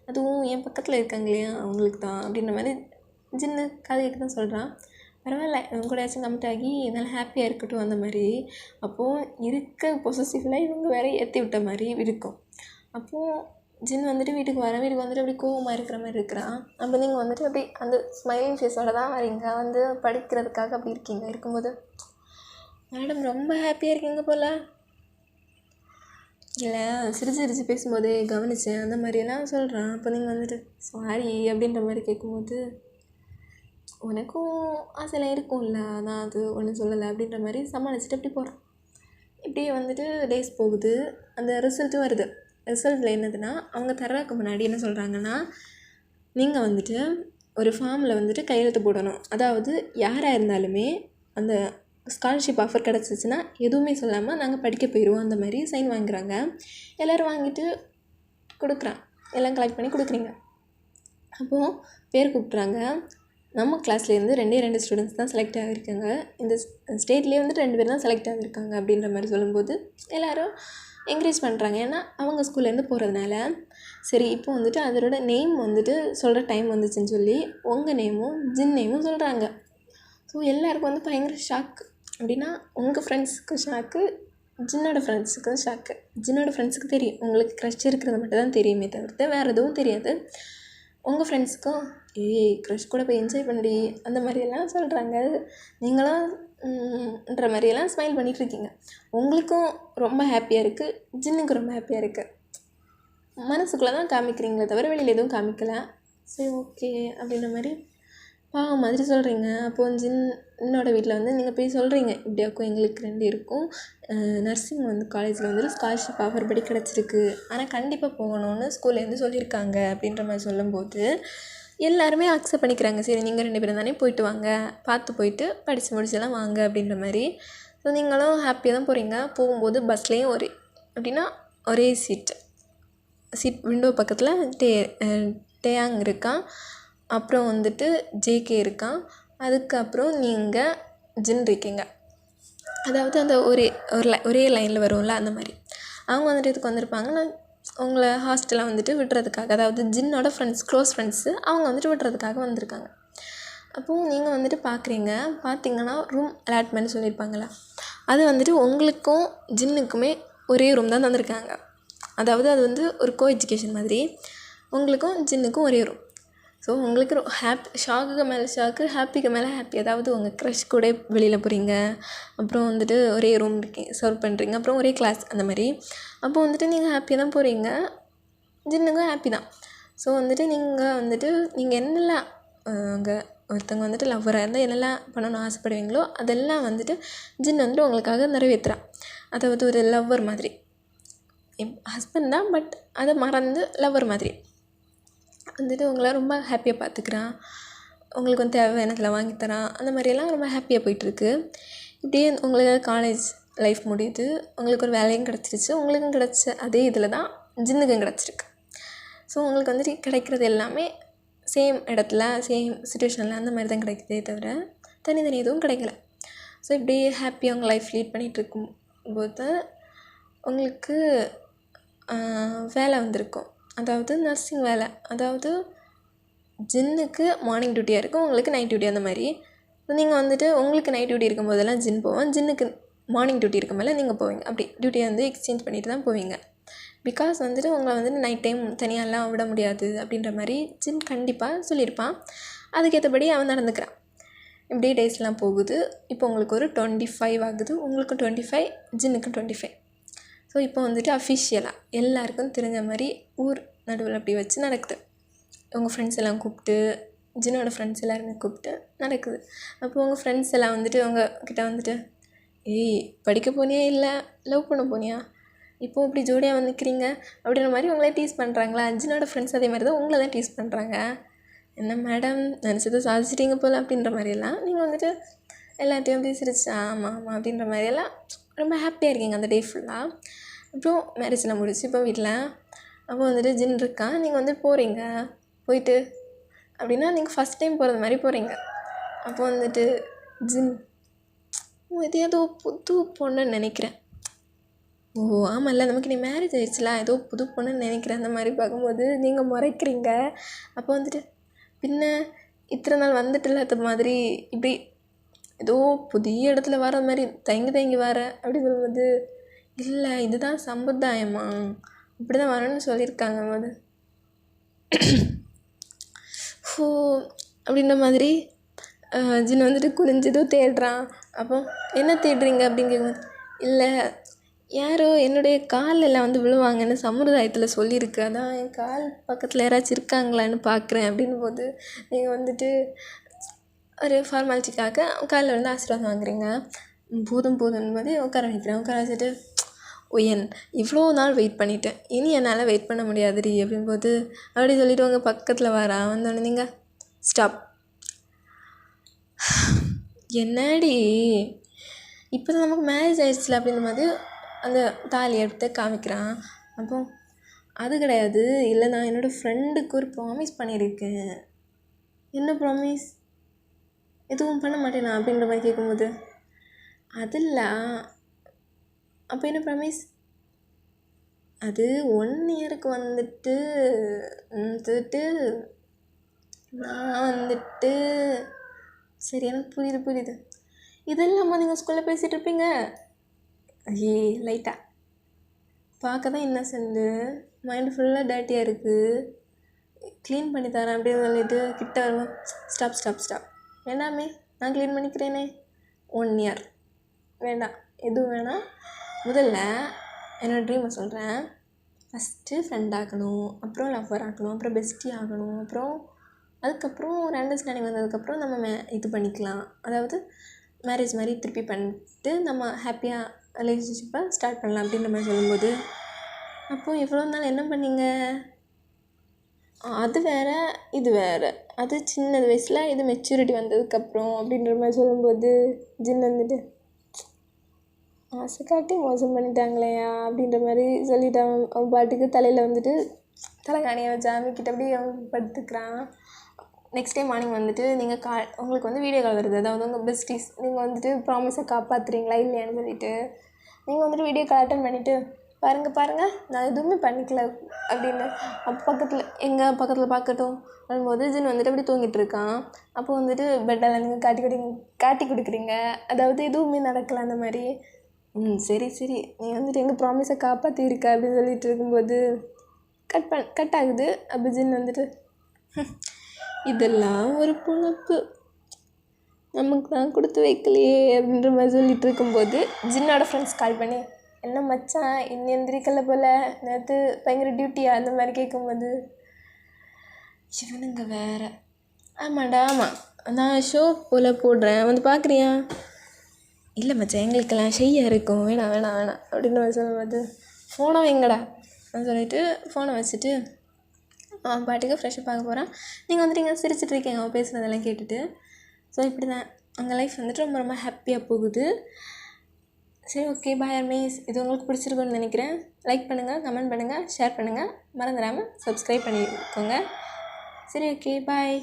அதுவும் என் பக்கத்தில் இருக்காங்க இல்லையா, அவங்களுக்கு தான் அப்படின்ற மாதிரி சின்ன கதைக்கு தான் சொல்கிறான். பரவாயில்ல, இவங்க கூடயாச்சும் கமிட் ஆகி நல்லா ஹாப்பியாக இருக்கட்டும் அந்த மாதிரி. அப்போது இருக்க பொசசிவ்ல இவங்க வேற ஏற்றி விட்ட மாதிரி இருக்கும். அப்போது ஜின் வந்துட்டு வீட்டுக்கு வந்துட்டு அப்படி கோவமாக இருக்கிற மாதிரி இருக்கிறான். அப்போ நீங்கள் வந்துட்டு அப்படி அந்த ஸ்மைலிங் ஃபேஸோட தான் வரீங்க, வந்து படிக்கிறதுக்காக அப்படி இருக்கீங்க. இருக்கும்போது மேடம் ரொம்ப ஹாப்பியாக இருக்கீங்க போல். இல்லை, சிரிச்சு பேசும்போதே கவனித்தேன் அந்த மாதிரியெல்லாம் சொல்கிறான். அப்போ நீங்கள் வந்துட்டு சாரி அப்படின்ற மாதிரி கேட்கும்போது, உனக்கும் ஆசைலாம் இருக்கும்ல, நான் அது ஒன்றும் சொல்லலை அப்படின்ற மாதிரி சமாளிச்சுட்டு அப்படி போகிறான். இப்படியே வந்துட்டு டேஸ் போகுது. அந்த ரிசல்ட்டும் வருது. ரிசல்ட்டில் என்னதுன்னா, அவங்க தர்றதுக்கு முன்னாடி என்ன சொல்கிறாங்கன்னா, நீங்கள் வந்துட்டு ஒரு ஃபார்மில் வந்துட்டு கையெழுத்து போடணும். அதாவது யாராக இருந்தாலுமே அந்த ஸ்காலர்ஷிப் ஆஃபர் கிடச்சிச்சின்னா எதுவுமே சொல்லாமல் நாங்கள் படிக்க போயிடுவோம் அந்த மாதிரி சைன் வாங்குறாங்க. எல்லோரும் வாங்கிட்டு கொடுக்குறான், எல்லாம் கலெக்ட் பண்ணி கொடுக்குறீங்க. அப்போது பேர் கூப்பிட்றாங்க. நம்ம கிளாஸ்லேருந்து 2 ஸ்டூடெண்ட்ஸ் தான் செலக்ட் ஆகியிருக்காங்க. இந்த ஸ்டேட்லேயே வந்துட்டு 2 பேர் தான் செலக்ட் ஆகியிருக்காங்க அப்படின்ற மாதிரி சொல்லும்போது எல்லோரும் என்கரேஜ் பண்ணுறாங்க. ஏன்னா அவங்க ஸ்கூல்லேருந்து போகிறதுனால. சரி, இப்போ வந்துட்டு அதோட நேம் வந்துட்டு சொல்கிற டைம் வந்துச்சுன்னு சொல்லி உங்கள் நேமும் ஜின் நேமும் சொல்கிறாங்க. ஸோ எல்லாருக்கும் வந்து பயங்கர ஷாக்கு. அப்படின்னா உங்கள் ஃப்ரெண்ட்ஸுக்கு ஷாக்கு, ஜின்னோட ஃப்ரெண்ட்ஸுக்கும் ஷாக்கு. ஜின்னோட ஃப்ரெண்ட்ஸுக்கு தெரியும் உங்களுக்கு க்ரஷ் இருக்கிறது மட்டும் தான் தெரியுமே தவிர்த்து வேறு எதுவும் தெரியாது. உங்கள் ஃப்ரெண்ட்ஸுக்கும் க்ரஷ் கூட போய் என்ஜாய் பண்ணி அந்த மாதிரியெல்லாம் சொல்கிறாங்க. நீங்களும் ன்ற மாதிரியெல்லாம் ஸ்மைல் பண்ணிகிட்ருக்கீங்க. உங்களுக்கும் ரொம்ப ஹாப்பியாக இருக்குது, ஜின்னுக்கு ரொம்ப ஹாப்பியாக இருக்குது. மனசுக்குள்ளே தான் காமிக்கிறீங்களே தவிர வெளியில் எதுவும் காமிக்கலை. சரி, ஓகே அப்படின்ற மாதிரி பாவம் மாதிரி சொல்கிறீங்க. அப்போது ஜின்னோட வீட்டில் வந்து நீங்கள் போய் சொல்கிறீங்க, இப்படியாக்கும் எங்களுக்கு 2 இருக்கும், நர்சிங் வந்து காலேஜில் வந்து ஸ்காலர்ஷிப் ஆஃபர் படி கிடச்சிருக்கு, ஆனால் கண்டிப்பாக போகணும்னு ஸ்கூல்லேருந்து சொல்லியிருக்காங்க அப்படின்ற மாதிரி சொல்லும்போது எல்லாருமே அக்செப்ட் பண்ணிக்கிறாங்க. சரி, நீங்கள் 2 பேரும் தானே, போயிட்டு வாங்க, பார்த்து போயிட்டு படித்து முடிச்செல்லாம் வாங்க அப்படின்ற மாதிரி. ஸோ நீங்களும் ஹாப்பியாக தான் போகிறீங்க. போகும்போது பஸ்லேயும் ஒரே சீட் விண்டோ பக்கத்தில் டேயாங் இருக்கான், அப்புறம் வந்துட்டு ஜேகே இருக்கான், அதுக்கப்புறம் நீங்கள் ஜின் இருக்கீங்க. அதாவது அந்த ஒரே லைனில் வரும்ல அந்த மாதிரி. அவங்க வந்துட்டு இதுக்கு வந்திருப்பாங்க. நான் உங்களை ஹாஸ்டலில் வந்துட்டு விடுறதுக்காக, அதாவது ஜின்னோட க்ளோஸ் ஃப்ரெண்ட்ஸு அவங்க வந்துட்டு விடுறதுக்காக வந்திருக்காங்க. அப்போது நீங்கள் வந்துட்டு பார்த்தீங்கன்னா ரூம் அலாட்மெண்ட் சொல்லியிருப்பாங்களா, அது வந்துட்டு உங்களுக்கும் ஜின்னுக்குமே ஒரே ரூம் தான் தந்திருக்காங்க. அதாவது அது வந்து ஒரு எஜுகேஷன் மாதிரி, உங்களுக்கும் ஜின்னுக்கும் ஒரே ரூம். ஸோ உங்களுக்கு ஷாக்குக்கு மேலே ஷாக்கு, ஹாப்பிக்கு மேலே ஹாப்பி. அதாவது உங்கள் க்ரஷ் கூட வெளியில் போகிறீங்க, அப்புறம் வந்துட்டு ஒரே ரூம் சர்வ் பண்ணுறீங்க, அப்புறம் ஒரே கிளாஸ் அந்த மாதிரி. அப்போ வந்துட்டு நீங்கள் ஹாப்பியாக தான் போகிறீங்க, ஜின்னுக்கும் ஹாப்பி தான். ஸோ வந்துட்டு நீங்கள் என்னெல்லாம் அங்கே ஒருத்தவங்க வந்துட்டு லவ்வராக இருந்தால் என்னெல்லாம் பண்ணணும்னு ஆசைப்படுவீங்களோ அதெல்லாம் வந்துட்டு ஜின் வந்துட்டு உங்களுக்காக நிறைவேற்றுறான். அதாவது ஒரு லவ்வர் மாதிரி, ஹஸ்பண்ட் தான், பட் அதை மறந்து லவ்வர் மாதிரி வந்துட்டு உங்களை ரொம்ப ஹாப்பியாக பார்த்துக்கிறான். உங்களுக்கு வந்து தேவையானதில் வாங்கித்தரான். அந்த மாதிரியெல்லாம் ரொம்ப ஹாப்பியாக போயிட்டுருக்கு. இப்படியே உங்களுக்கு காலேஜ் லைஃப் முடியுது, உங்களுக்கு ஒரு வேலையும் கிடச்சிருச்சு. உங்களுக்கும் கிடச்ச அதே இதில் தான் ஜின்னுக்கும் கிடச்சிருக்கு. ஸோ உங்களுக்கு வந்துட்டு கிடைக்கிறது எல்லாமே சேம் இடத்துல, சேம் சுச்சுவேஷனில் அந்த மாதிரி தான் கிடைக்குதே தவிர தனி எதுவும் கிடைக்கல. ஸோ இப்படியே ஹாப்பியாக உங்கள் லைஃப் லீட் பண்ணிகிட்டு இருக்கும்போது உங்களுக்கு வேலை வந்திருக்கும். அதாவது நர்சிங் வேலை. அதாவது ஜின்னுக்கு மார்னிங் டியூட்டியாக இருக்கும், உங்களுக்கு நைட் டியூட்டி அந்த மாதிரி. நீங்கள் வந்துட்டு உங்களுக்கு நைட் டியூட்டி இருக்கும் போதெல்லாம் ஜின் போவோம், ஜின்னுக்கு மார்னிங் டியூட்டி இருக்கும் போது நீங்கள் போவீங்க. அப்படி டியூட்டியை வந்து எக்ஸ்சேஞ்ச் பண்ணிட்டு தான் போவீங்க. பிகாஸ் வந்துட்டு உங்களை வந்துட்டு நைட் டைம் தனியாலாம் விட முடியாது அப்படின்ற மாதிரி ஜின் கண்டிப்பாக சொல்லியிருப்பான். அதுக்கேற்றபடி அவன் நடந்துக்கிறான். இப்படியே டேஸ்லாம் போகுது. இப்போ உங்களுக்கு ஒரு 25 ஆகுது, உங்களுக்கும் 25, ஜின்னுக்கும் 25. ஸோ இப்போ வந்துட்டு அஃபிஷியலாக எல்லாருக்கும் தெரிஞ்ச மாதிரி ஊர் நடுவில் அப்படி வச்சு நடக்குது. உங்கள் ஃப்ரெண்ட்ஸ் எல்லாம் கூப்பிட்டு, ஜின்னோட ஃப்ரெண்ட்ஸ் எல்லாருமே கூப்பிட்டு நடக்குது. அப்போது உங்கள் ஃப்ரெண்ட்ஸ் எல்லாம் வந்துட்டு உங்ககிட்ட வந்துட்டு, படிக்க போனியா இல்லை லவ் பண்ண போனியா, இப்போது இப்படி ஜோடியாக வந்து நிற்கிறீங்க அப்படின்ற மாதிரி உங்களே டீஸ் பண்ணுறாங்களா. ஜின்னோட ஃப்ரெண்ட்ஸ் அதே மாதிரி தான் உங்களை தான் டீஸ் பண்ணுறாங்க. என்ன மேடம் நினச்சதை சாதிச்சிட்டிங்க போல் அப்படின்ற மாதிரியெல்லாம் நீங்கள் வந்துட்டு எல்லாத்தையும் அப்படி சிரிச்சு ஆமாம் அப்படின்ற மாதிரியெல்லாம் ரொம்ப ஹாப்பியாக இருக்கீங்க அந்த டே ஃபுல்லாக. அப்புறம் மேரேஜ்லாம் முடிச்சு இப்போ வீட்டில் அப்போ வந்துட்டு ஜின் இருக்கான். நீங்கள் வந்துட்டு போகிறீங்க, போயிட்டு அப்படின்னா நீங்கள் ஃபஸ்ட் டைம் போகிறது மாதிரி போகிறீங்க. அப்போ வந்துட்டு ஜின் இது ஏதோ புது பொண்ணுன்னு நினைக்கிறேன். ஓ ஆமாம்ல, நமக்கு நீ மேரேஜ் ஆயிடுச்சுல, ஏதோ புது பொண்ணுன்னு நினைக்கிறேன். அந்த மாதிரி பார்க்கும்போது நீங்கள் முறைக்கிறீங்க. அப்போ வந்துட்டு பின்ன இத்தனை நாள் வந்துட்டு இல்லாத மாதிரி இப்படி ஏதோ புதிய இடத்துல வர மாதிரி தயங்கி வர அப்படி சொல்லும்போது, இல்லை இதுதான் சம்பிரதாயமா, இப்படி தான் வரணும்னு சொல்லியிருக்காங்க போது ஓ அப்படின்ற மாதிரி ஜின் வந்துட்டு குறிஞ்சதோ தேடுறான். அப்போ என்ன தேடுறீங்க அப்படின்னு கேட்கும்போது, இல்லை யாரோ என்னுடைய காலில் வந்து விழுவாங்கன்னு சமுதாயத்தில் சொல்லியிருக்கு, அதான் என் கால் பக்கத்தில் யாராச்சும் இருக்காங்களான்னு பார்க்குறேன் அப்படின் போது நீங்கள் வந்துட்டு ஒரு ஃபார்மாலிட்டிக்காக காலில் வந்து ஆசீர்வாதம் வாங்குறீங்க. போதும் போது உட்கார வைக்கிறேன். உட்கார வச்சுட்டு உயன் இவ்வளோ நாள் வெயிட் பண்ணிட்டேன், இனி என்னால் வெயிட் பண்ண முடியாதுடி அப்படின்போது அப்படி சொல்லிவிட்டு உங்கள் பக்கத்தில் வரா. வந்தோடனே நீங்கள் ஸ்டாப், என்னடி இப்போ தான் நமக்கு மேரேஜ் ஆயிடுச்சுல அப்படின்ற மாதிரி அந்த தாலி எடுத்து காமிக்கிறான். அப்போ அது கிடையாது, இல்லை நான் என்னோடய ஃப்ரெண்டுக்கு ஒரு ப்ராமிஸ் பண்ணியிருக்கேன். என்ன ப்ராமிஸ்? எதுவும் பண்ண மாட்டேனா அப்படின்ற மாதிரி கேட்கும்போது, அதில்ல அப்போ என்ன ப்ராமிஸ்? அது 1 இயருக்கு வந்துட்டு நான் வந்துட்டு சரி எனக்கு புரியுது. இதெல்லாமா நீங்கள் ஸ்கூலில் பேசிகிட்டு இருப்பீங்க? ஐயே லைட்டாக பார்க்க தான் இன்னசென்ட்டு, மைண்டு ஃபுல்லாக டேர்ட்டியாக இருக்குது, க்ளீன் பண்ணி தரேன் அப்படின்னு சொல்லிட்டு கிட்ட வருவோம். ஸ்டாப் வேண்டாமே, நான் க்ளீன் பண்ணிக்கிறேனே. 1 இயர் வேண்டாம், எதுவும் வேணாம். முதல்ல என்னோடய ட்ரீமை சொல்கிறேன். ஃபஸ்ட்டு ஃப்ரெண்ட் ஆகணும், அப்புறம் லவ்வர் ஆகணும், அப்புறம் பெஸ்டி ஆகணும், அப்புறம் அதுக்கப்புறம் ஒரு அண்டர்ஸ்டாண்டிங் வந்ததுக்கப்புறம் நம்ம இது பண்ணிக்கலாம், அதாவது மேரேஜ் மாதிரி திருப்பி பண்ணிட்டு நம்ம ஹாப்பியாக ரிலேஷன்ஷிப்பை ஸ்டார்ட் பண்ணலாம் அப்படின்ற மாதிரி சொல்லும்போது, அப்போது இவ்வளோ நாள் என்ன பண்ணீங்க? அது வேறு இது வேறு, அது சின்ன வயசில், இது மெச்சூரிட்டி வந்ததுக்கப்புறம் அப்படின்ற மாதிரி சொல்லும்போது ஜின் வந்துட்டு ஆசை காட்டி மோசம் பண்ணிட்டாங்களேயா அப்படின்ற மாதிரி சொல்லிட்டு அவன் பாட்டுக்கு தலையில் வந்துட்டு தலைகாணியை வச்சு அமைக்கிட்ட அப்படியே அவன் படுத்துக்கிறான். நெக்ஸ்ட் டே மார்னிங் வந்துட்டு நீங்கள் உங்களுக்கு வந்து வீடியோ கால் வருது, அதாவது உங்கள் பெஸ்டிஸ் நீங்கள் வந்துட்டு ப்ராமிஸை காப்பாற்றுறீங்களா இல்லையான்னு சொல்லிவிட்டு நீங்கள் வந்துட்டு வீடியோ கால் அட்டன் பண்ணிவிட்டு பாருங்கள் நான் எதுவுமே பண்ணிக்கல அப்படின்னு பக்கத்தில் பார்க்கட்டும் வரும்போது ஜின் வந்துட்டு அப்படி தூங்கிட்டு இருக்கான். அப்போ வந்துட்டு பெட்டெல்லாம் நீங்கள் காட்டி கொடுக்குறீங்க, அதாவது எதுவுமே நடக்கலை அந்த மாதிரி. சரி நீ வந்துட்டு எங்கள் ப்ராமிஸை காப்பாற்றிருக்க அப்படின்னு சொல்லிட்டு இருக்கும்போது கட் ஆகுது. அப்போ ஜின் வந்துட்டு இதெல்லாம் ஒரு பொழப்பு, நமக்கு தான் கொடுத்து வைக்கலையே அப்படின்ற மாதிரி சொல்லிட்டு இருக்கும்போது ஜின்னோட ஃப்ரெண்ட்ஸ் கால் பண்ணி, என்ன மச்சான் இன்னும் எந்திரிக்கல போல், நேற்று பயங்கர டியூட்டியா அந்த மாதிரி கேட்கும்போது இவனுங்க வேறு. ஆமாண்டா ஆமாம், நான் ஷோ போல் போடுறேன் வந்து பார்க்குறியா? இல்லை மச்சான் எங்களுக்கெல்லாம் செய்ய இருக்கும், வேணாம் அப்படின்னு சொல்லும்போது ஃபோனை வைங்கடா அப்படின்னு சொல்லிட்டு ஃபோனை வச்சுட்டு அவன் பாட்டுக்கு ஃப்ரெஷ்ஷப் ஆக போகிறான். நீங்கள் வந்துட்டு இங்கே சிரிச்சிட்டு இருக்கீங்க அவன் பேசுகிறதெல்லாம் கேட்டுட்டு. ஸோ இப்படி தான் அங்கே லைஃப் வந்துட்டு ரொம்ப ஹாப்பியாக போகுது. சரி ஓகே பாய் அர்மீஸ், இது உங்களுக்கு பிடிச்சிருக்குன்னு நினைக்கிறேன். லைக் பண்ணுங்கள், கமெண்ட் பண்ணுங்கள், ஷேர் பண்ணுங்கள், மறந்துடாமல் சப்ஸ்கிரைப் பண்ணிக்கோங்க. சரி ஓகே பாய்.